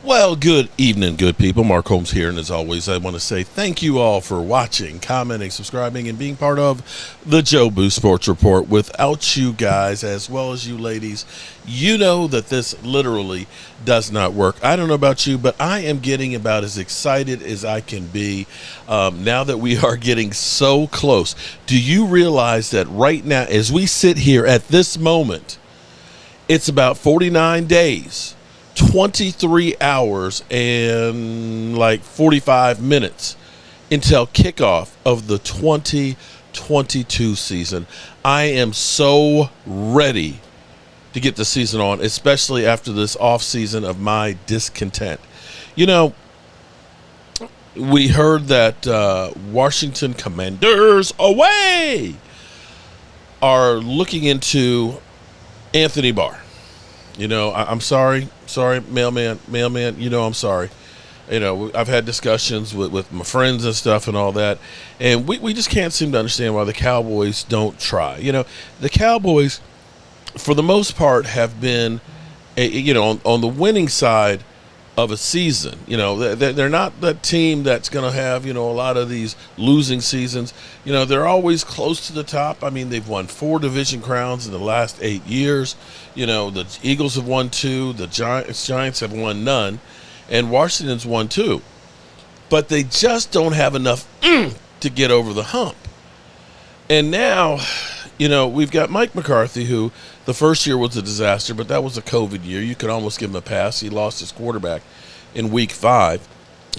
Well, good evening, good people. Mark Holmes here, and as always, I want to say thank you all for watching, commenting, subscribing, and being part of the Jobu Sports Report. Without you guys, as well as you ladies, you know that this literally does not work. I don't know about you, but I am getting about as excited as I can be now that we are getting so close. Do you realize that right now, as we sit here at this moment, it's about 49 days. 23 hours and like 45 minutes until kickoff of the 2022 season. I am so ready to get the season on, especially after this off season of my discontent. You know, we heard that Washington Commanders away are looking into Anthony Barr. You know, I'm sorry, mailman, you know, I'm sorry. You know, I've had discussions with my friends and stuff and all that, and we just can't seem to understand why the Cowboys don't try. You know, the Cowboys, for the most part, have been, on the winning side of a season. You know, they're not that team that's going to have, a lot of these losing seasons. You know, they're always close to the top. I mean, they've won 4 division crowns in the last 8 years. You know, the Eagles have won 2, the Giants have won none, and Washington's won 2. But they just don't have enough to get over the hump. And now, we've got Mike McCarthy, who the first year was a disaster, but that was a COVID year. You could almost give him a pass. He lost his quarterback in week 5.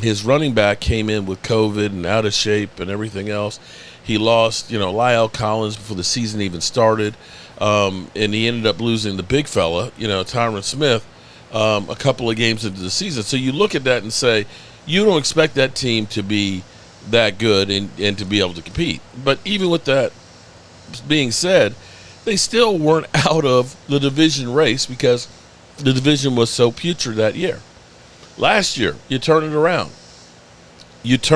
His running back came in with COVID and out of shape and everything else. He lost, Lyle Collins before the season even started. And he ended up losing the big fella, Tyron Smith, a couple of games into the season. So you look at that and say, you don't expect that team to be that good and to be able to compete. But even with that being said, they still weren't out of the division race because the division was so putrid that year. Last year, you turn it around. You go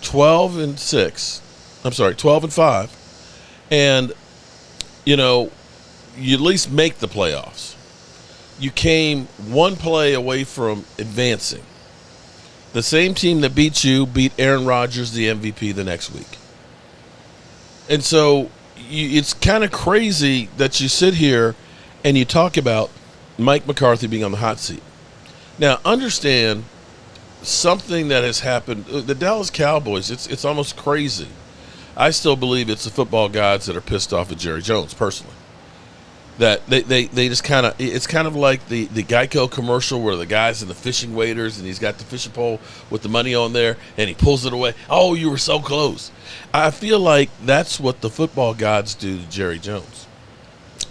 12-5. And, you at least make the playoffs. You came one play away from advancing. The same team that beat you beat Aaron Rodgers, the MVP, the next week. And so it's kind of crazy that you sit here and you talk about Mike McCarthy being on the hot seat. Now, understand something that has happened. The Dallas Cowboys, it's almost crazy. I still believe it's the football gods that are pissed off at Jerry Jones, personally. That they just kind of – it's kind of like the Geico commercial where the guy's in the fishing waders and he's got the fishing pole with the money on there and he pulls it away. Oh, you were so close. I feel like that's what the football gods do to Jerry Jones.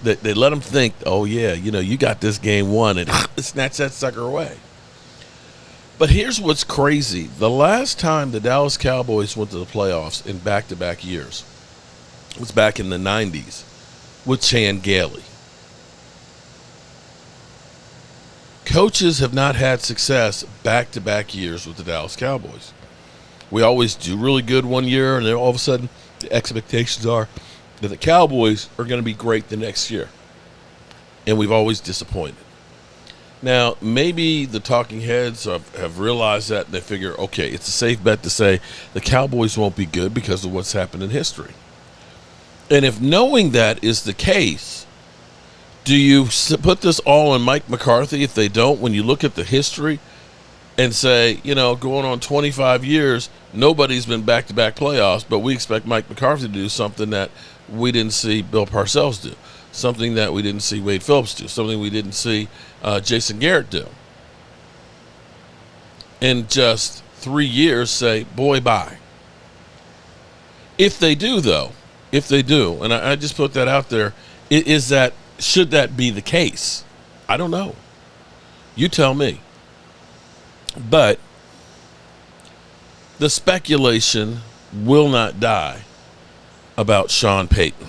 They let him think, oh, yeah, you got this game won, and snatch that sucker away. But here's what's crazy. The last time the Dallas Cowboys went to the playoffs in back-to-back years was back in the 90s with Chan Gailey. Coaches have not had success back-to-back years with the Dallas Cowboys. We always do really good one year, and then all of a sudden the expectations are that the Cowboys are going to be great the next year. And we've always disappointed. Now, maybe the talking heads have realized that, and they figure, okay, it's a safe bet to say the Cowboys won't be good because of what's happened in history. And if knowing that is the case, do you put this all on Mike McCarthy if they don't, when you look at the history and say, going on 25 years, nobody's been back-to-back playoffs, but we expect Mike McCarthy to do something that we didn't see Bill Parcells do, something that we didn't see Wade Phillips do, something we didn't see Jason Garrett do. In just 3 years, say, boy, bye. If they do, though, and I just put that out there, should that be the case? I don't know. You tell me. But the speculation will not die about Sean Payton.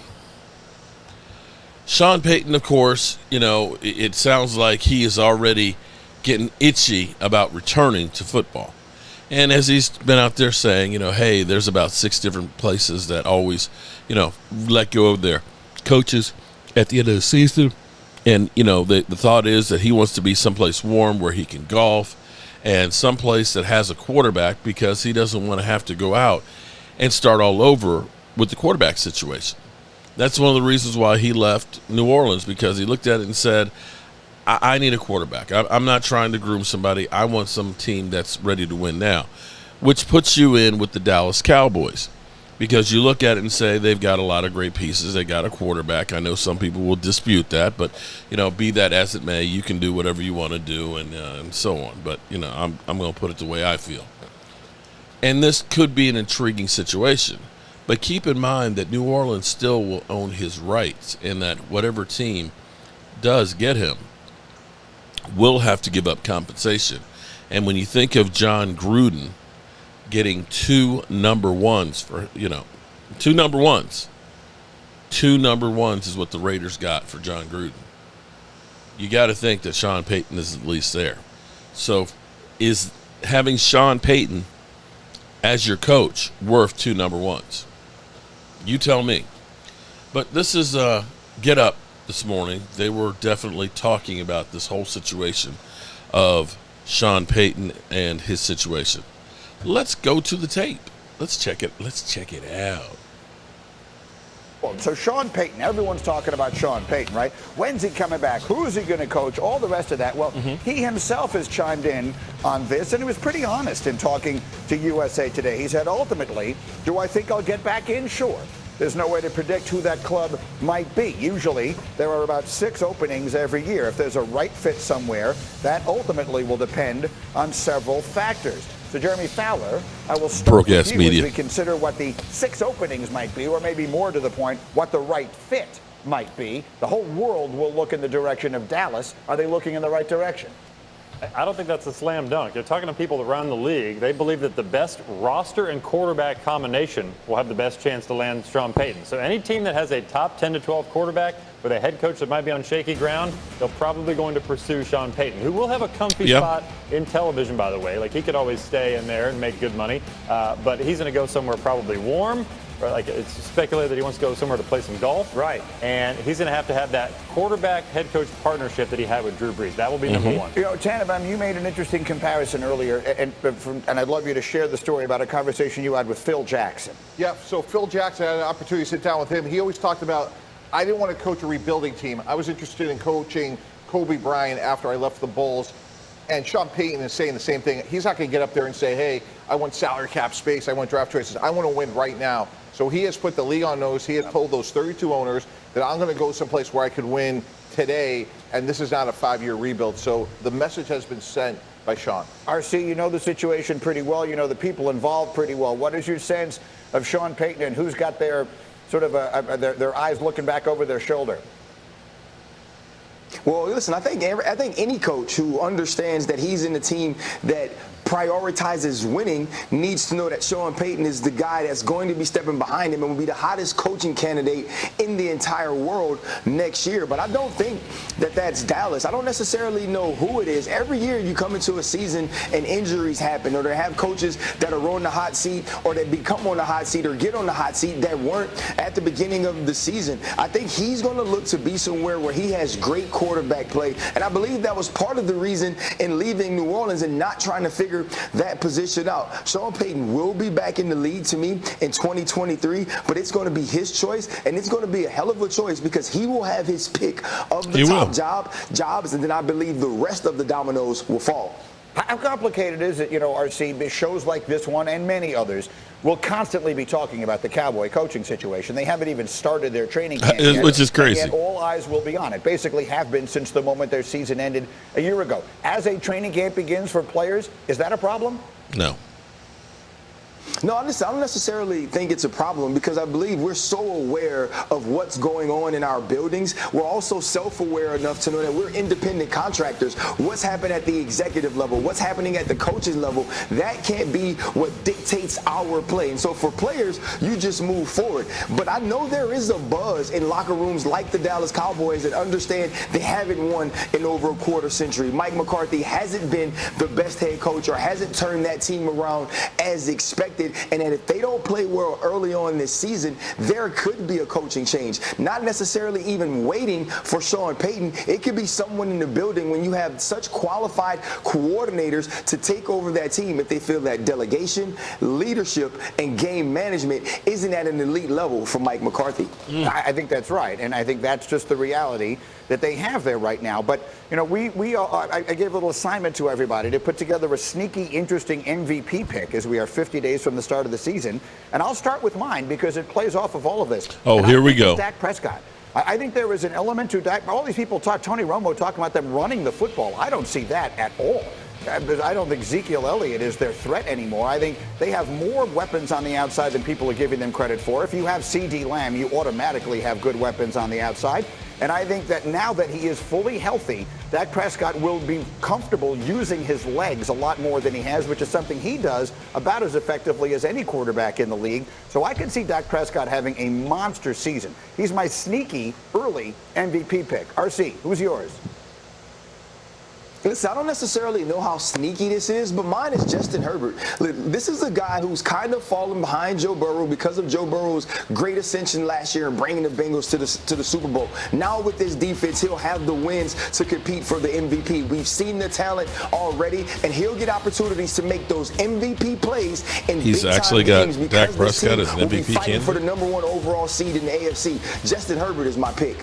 Sean Payton, of course, it sounds like he is already getting itchy about returning to football. And as he's been out there saying, hey, there's about 6 different places that always, let go of their coaches at the end of the season. And, the thought is that he wants to be someplace warm where he can golf and someplace that has a quarterback because he doesn't want to have to go out and start all over with the quarterback situation. That's one of the reasons why he left New Orleans, because he looked at it and said, I need a quarterback. I'm not trying to groom somebody. I want some team that's ready to win now, which puts you in with the Dallas Cowboys, because you look at it and say they've got a lot of great pieces. They got a quarterback. I know some people will dispute that, but, be that as it may, you can do whatever you want to do and so on. But, I'm going to put it the way I feel. And this could be an intriguing situation. But keep in mind that New Orleans still will own his rights, and that whatever team does get him will have to give up compensation. And when you think of John Gruden getting two number ones is what the Raiders got for John Gruden. You got to think that Sean Payton is at least there. So is having Sean Payton as your coach worth two number ones? You tell me. But this is Get Up this morning. They were definitely talking about this whole situation of Sean Payton and his situation. Let's go to the tape. Let's check it out. So Sean Payton, everyone's talking about Sean Payton, right? When's he coming back? Who is he going to coach? All the rest of that. Well, he himself has chimed in on this, and he was pretty honest in talking to USA Today. He said, ultimately, do I think I'll get back in? Sure. There's no way to predict who that club might be. Usually, there are about 6 openings every year. If there's a right fit somewhere, that ultimately will depend on several factors. So, Jeremy Fowler, I will start with you as we consider what the 6 openings might be, or maybe more to the point, what the right fit might be. The whole world will look in the direction of Dallas. Are they looking in the right direction? I don't think that's a slam dunk. You're talking to people around the league. They believe that the best roster and quarterback combination will have the best chance to land Sean Payton. So any team that has a top 10 to 12 quarterback with a head coach that might be on shaky ground, they're probably going to pursue Sean Payton, who will have a comfy spot in television, by the way. Like, he could always stay in there and make good money, but he's going to go somewhere probably warm. Like, it's speculated that he wants to go somewhere to play some golf. Right. And he's going to have that quarterback-head coach partnership that he had with Drew Brees. That will be number one. Tannenbaum, you made an interesting comparison earlier, and I'd love you to share the story about a conversation you had with Phil Jackson. Yeah, so Phil Jackson, I had an opportunity to sit down with him. He always talked about, I didn't want to coach a rebuilding team. I was interested in coaching Kobe Bryant after I left the Bulls. And Sean Payton is saying the same thing. He's not going to get up there and say, hey, I want salary cap space, I want draft choices. I want to win right now. So he has put the league on notice. He has told those 32 owners that I'm going to go someplace where I could win today, and this is not a 5-year rebuild. So the message has been sent by Sean. RC, you know the situation pretty well. You know the people involved pretty well. What is your sense of Sean Payton and who's got their sort of their eyes looking back over their shoulder? Well, listen, I think any coach who understands that he's in a team that prioritizes winning needs to know that Sean Payton is the guy that's going to be stepping behind him and will be the hottest coaching candidate in the entire world next year. But I don't think that that's Dallas. I don't necessarily know who it is. Every year you come into a season and injuries happen, or they have coaches that are on the hot seat, or they become on the hot seat or get on the hot seat that weren't at the beginning of the season. I think he's going to look to be somewhere where he has great quarterback play. And I believe that was part of the reason in leaving New Orleans and not trying to figure that position out. Sean Payton will be back in the league to me in 2023, but it's going to be his choice, and it's going to be a hell of a choice because he will have his pick of the top jobs, and then I believe the rest of the dominoes will fall. How complicated is it, RC, shows like this one and many others will constantly be talking about the Cowboy coaching situation. They haven't even started their training camp yet, which is crazy. And all eyes will be on it. Basically have been since the moment their season ended a year ago. As a training camp begins for players, is that a problem? No. No, I don't necessarily think it's a problem because I believe we're so aware of what's going on in our buildings. We're also self-aware enough to know that we're independent contractors. What's happening at the executive level, what's happening at the coaches level, that can't be what dictates our play. And so for players, you just move forward. But I know there is a buzz in locker rooms like the Dallas Cowboys that understand they haven't won in over a quarter century. Mike McCarthy hasn't been the best head coach or hasn't turned that team around as expected. expected, and that if they don't play well early on this season, there could be a coaching change. Not necessarily even waiting for Sean Payton. It could be someone in the building when you have such qualified coordinators to take over that team if they feel that delegation, leadership, and game management isn't at an elite level for Mike McCarthy. I think that's right, and I think that's just the reality that they have there right now. But, you know, I gave a little assignment to everybody to put together a sneaky, interesting MVP pick as we are 50 days from the start of the season. And I'll start with mine because it plays off of all of this. Oh, here we go. Dak Prescott. I think there is an element to Dak. All these people Tony Romo talking about them running the football. I don't see that at all. I don't think Ezekiel Elliott is their threat anymore. I think they have more weapons on the outside than people are giving them credit for. If you have C.D. Lamb, you automatically have good weapons on the outside. And I think that now that he is fully healthy, Dak Prescott will be comfortable using his legs a lot more than he has, which is something he does about as effectively as any quarterback in the league. So I can see Dak Prescott having a monster season. He's my sneaky early MVP pick. RC, who's yours? Listen, I don't necessarily know how sneaky this is, but mine is Justin Herbert. This is a guy who's kind of fallen behind Joe Burrow because of Joe Burrow's great ascension last year and bringing the Bengals to the Super Bowl. Now with this defense, he'll have the wins to compete for the MVP. We've seen the talent already, and he'll get opportunities to make those MVP plays in He's big-time actually got games Dak because Prescott as an will be MVP fighting candidate for the #1 overall seed in the AFC. Justin Herbert is my pick.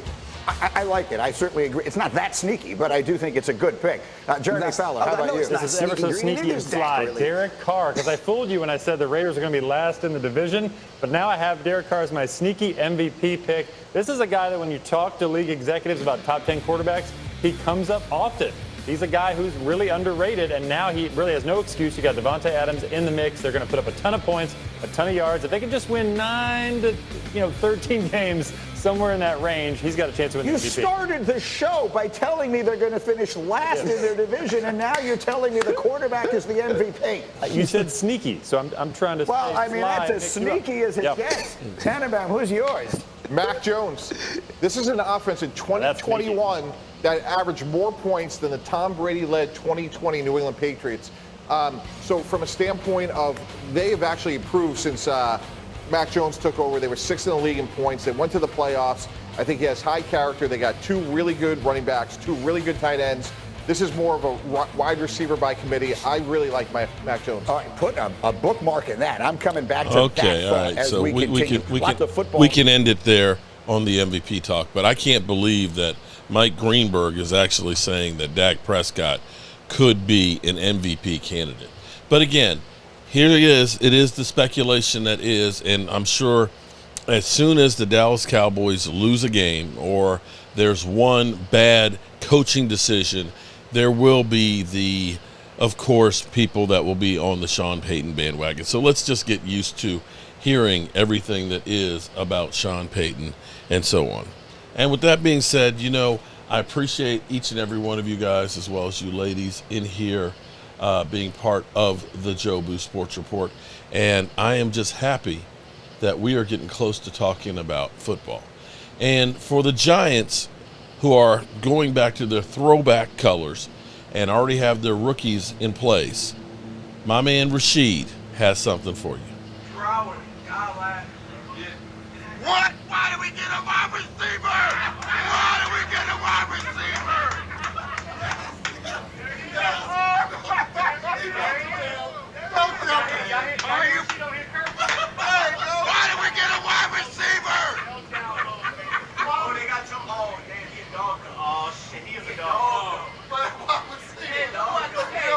I like it. I certainly agree. It's not that sneaky, but I do think it's a good pick. Jeremy Fowler, how about you? This is ever so sneaky and sly. Derek Carr, because I fooled you when I said the Raiders are going to be last in the division, but now I have Derek Carr as my sneaky MVP pick. This is a guy that when you talk to league executives about top 10 quarterbacks, he comes up often. He's a guy who's really underrated, and now he really has no excuse. You got Devontae Adams in the mix. They're going to put up a ton of points, a ton of yards. If they can just win 9 to 13 games, somewhere in that range, he's got a chance to win the MVP. You started the show by telling me they're going to finish last in their division, and now you're telling me the quarterback is the MVP. You said sneaky, so I'm trying to. Well, I mean, that's as sneaky as it gets. Tannenbaum, who's yours? Mac Jones. This is an offense in 2021 that averaged more points than the Tom Brady-led 2020 New England Patriots. So from a standpoint of, they have actually improved since Mac Jones took over. They were 6th in the league in points. They went to the playoffs. I think he has high character. They got 2 really good running backs, 2 really good tight ends. This is more of a wide receiver by committee. I really like Mac Jones. All right, put a bookmark in that. I'm coming back to that all right. as So we continue. we can end it there on the MVP talk, but I can't believe that Mike Greenberg is actually saying that Dak Prescott could be an MVP candidate. But again, here it is. It is the speculation that is, and I'm sure as soon as the Dallas Cowboys lose a game or there's one bad coaching decision, there will be of course, people that will be on the Sean Payton bandwagon. So let's just get used to hearing everything that is about Sean Payton and so on. And with that being said, I appreciate each and every one of you guys, as well as you ladies in here, being part of the Jobu Sports Report. And I am just happy that we are getting close to talking about football. And for the Giants, who are going back to their throwback colors and already have their rookies in place, my man Rashid has something for you. What?